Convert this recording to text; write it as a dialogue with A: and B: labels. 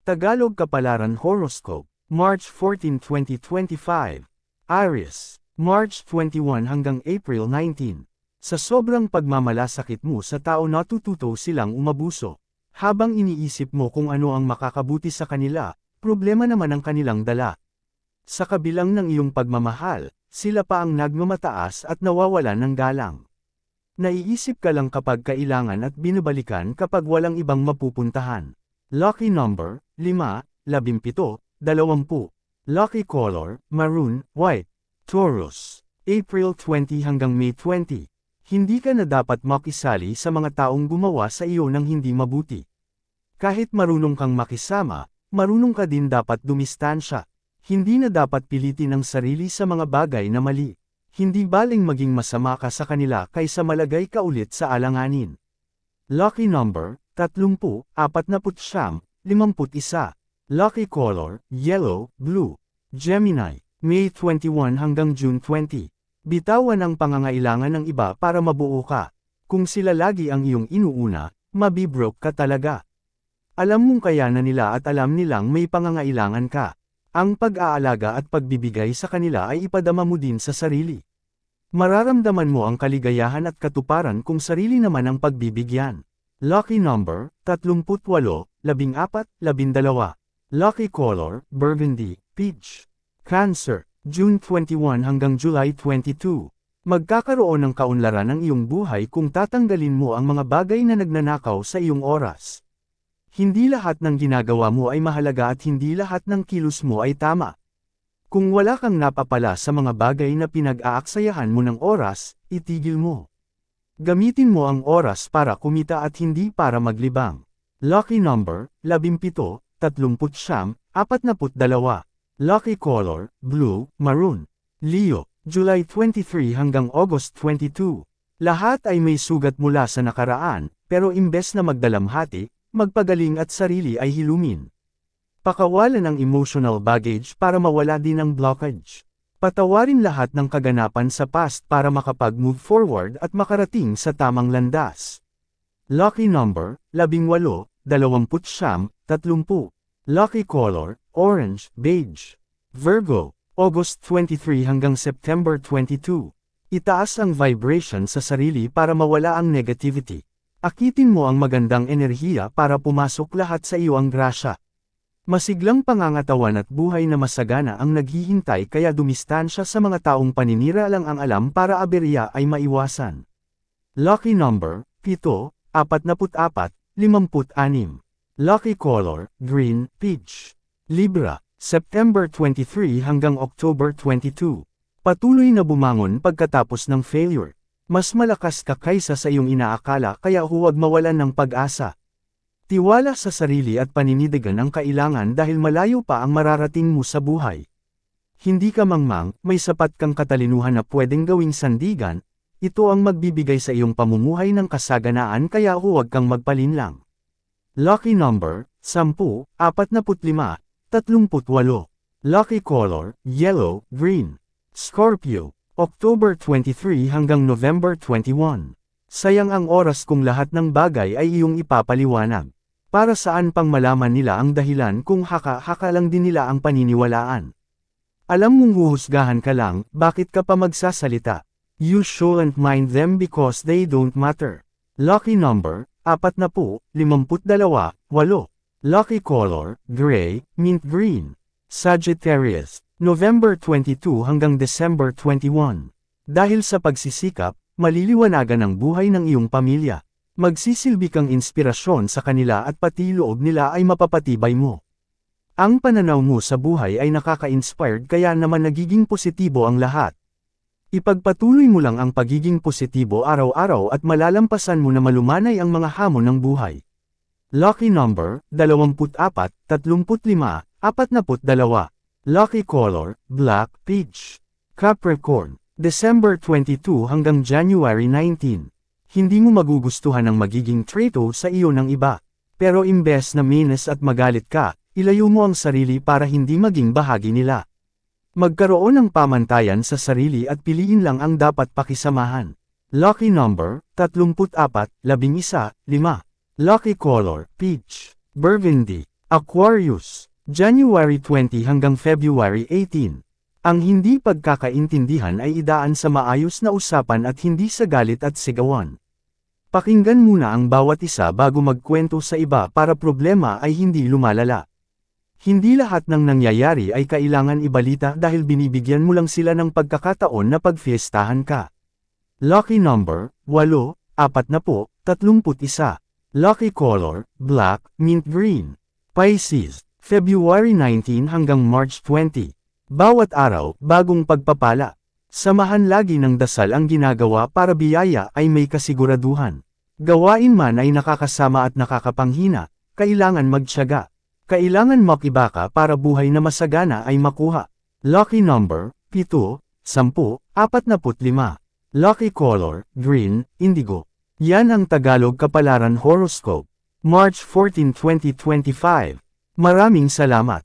A: Tagalog Kapalaran Horoscope, March 14, 2025. Aries, March 21 hanggang April 19. Sa sobrang pagmamalasakit mo sa tao natututo silang umabuso. Habang iniisip mo kung ano ang makakabuti sa kanila, problema naman ang kanilang dala. Sa kabilang ng iyong pagmamahal, sila pa ang nagmamataas at nawawalan ng galang. Naiisip ka lang kapag kailangan at binabalikan kapag walang ibang mapupuntahan. Lucky number, 5, 17, 20. Lucky color, maroon, white. Taurus, April 20 hanggang May 20. Hindi ka na dapat makisali sa mga taong gumawa sa iyo ng hindi mabuti. Kahit marunong kang makisama, marunong ka din dapat dumistansya. Hindi na dapat pilitin ang sarili sa mga bagay na mali. Hindi baling maging masama ka sa kanila kaysa malagay ka ulit sa alanganin. Lucky number, 30, 49, 51. Lucky color, yellow, blue. Gemini, May 21 hanggang June 20. Bitawan ang pangangailangan ng iba para mabuo ka. Kung sila lagi ang iyong inuuna, mabibroke ka talaga. Alam mong kaya na nila at alam nilang may pangangailangan ka. Ang pag-aalaga at pagbibigay sa kanila ay ipadama mo din sa sarili. Mararamdaman mo ang kaligayahan at katuparan kung sarili naman ang pagbibigyan. Lucky number, 38, 14, 12. Lucky color, burgundy, peach. Cancer, June 21 hanggang July 22. Magkakaroon ng kaunlaran ang iyong buhay kung tatanggalin mo ang mga bagay na nagnanakaw sa iyong oras. Hindi lahat ng ginagawa mo ay mahalaga at hindi lahat ng kilos mo ay tama. Kung wala kang napapala sa mga bagay na pinag-aaksayahan mo ng oras, itigil mo. Gamitin mo ang oras para kumita at hindi para maglibang. Lucky number, 17, 39, 42. Lucky color, blue, maroon. Leo, July 23 hanggang August 22. Lahat ay may sugat mula sa nakaraan, pero imbes na magdalamhati, magpagaling at sarili ay hilumin. Pakawalan ang emotional baggage para mawala din ang blockage. Patawarin lahat ng kaganapan sa past para makapag-move forward at makarating sa tamang landas. Lucky number, 18, 29, 30. Lucky color, orange, beige. Virgo, August 23 hanggang September 22. Itaas ang vibration sa sarili para mawala ang negativity. Akitin mo ang magandang enerhiya para pumasok lahat sa iyo ang grasya. Masiglang pangangatawan at buhay na masagana ang naghihintay kaya dumistansya sa mga taong paninira lang ang alam para aberya ay maiwasan. Lucky number, 7, 44, 56. Lucky color, green, peach. Libra, September 23 hanggang October 22. Patuloy na bumangon pagkatapos ng failure. Mas malakas ka kaysa sa iyong inaakala kaya huwag mawalan ng pag-asa. Tiwala sa sarili at paninindigan ang kailangan dahil malayo pa ang mararating mo sa buhay. Hindi ka mangmang, may sapat kang katalinuhan na pwedeng gawing sandigan, ito ang magbibigay sa iyong pamumuhay ng kasaganaan kaya huwag kang magpalinlang. Lucky number, 10, 45, 38. Lucky color, yellow, green. Scorpio, October 23 hanggang November 21. Sayang ang oras kung lahat ng bagay ay iyong ipapaliwanag. Para saan pang malaman nila ang dahilan kung haka-haka lang din nila ang paniniwalaan. Alam mong huhusgahan ka lang, bakit ka pa magsasalita? You shouldn't mind them because they don't matter. Lucky number, 40, 52, 8. Lucky color, gray, mint green. Sagittarius, November 22 hanggang December 21. Dahil sa pagsisikap, maliliwanagan ang buhay ng iyong pamilya. Magsisilbi kang inspirasyon sa kanila at pati loob nila ay mapapatibay mo. Ang pananaw mo sa buhay ay nakaka-inspired kaya naman nagiging positibo ang lahat. Ipagpatuloy mo lang ang pagiging positibo araw-araw at malalampasan mo na malumanay ang mga hamon ng buhay. Lucky number, 24, 35, 42. Lucky color, black, peach. Capricorn, December 22 hanggang January 19. Hindi mo magugustuhan ang magiging traitor sa iyo ng iba. Pero imbes na minus at magalit ka, ilayo mo ang sarili para hindi maging bahagi nila. Magkaroon ng pamantayan sa sarili at piliin lang ang dapat pakisamahan. Lucky number, 34, 11, 5. Lucky color, peach. Burgundy, Aquarius, January 20 hanggang February 18. Ang hindi pagkakaintindihan ay idaan sa maayos na usapan at hindi sa galit at sigawan. Pakinggan muna ang bawat isa bago magkwento sa iba para problema ay hindi lumalala. Hindi lahat ng nangyayari ay kailangan ibalita dahil binibigyan mo lang sila ng pagkakataon na pagfiestahan ka. Lucky number, 8, 40, 31. Lucky color, black, mint green. Pisces, February 19 hanggang March 20. Bawat araw, bagong pagpapala. Samahan lagi ng dasal ang ginagawa para biyaya ay may kasiguraduhan. Gawain man ay nakakasama at nakakapanghina, kailangan magtiyaga. Kailangan makibaka para buhay na masagana ay makuha. Lucky number, 7, 10, 45. Lucky color, green, indigo. Yan ang Tagalog Kapalaran Horoscope. March 14, 2025. Maraming salamat.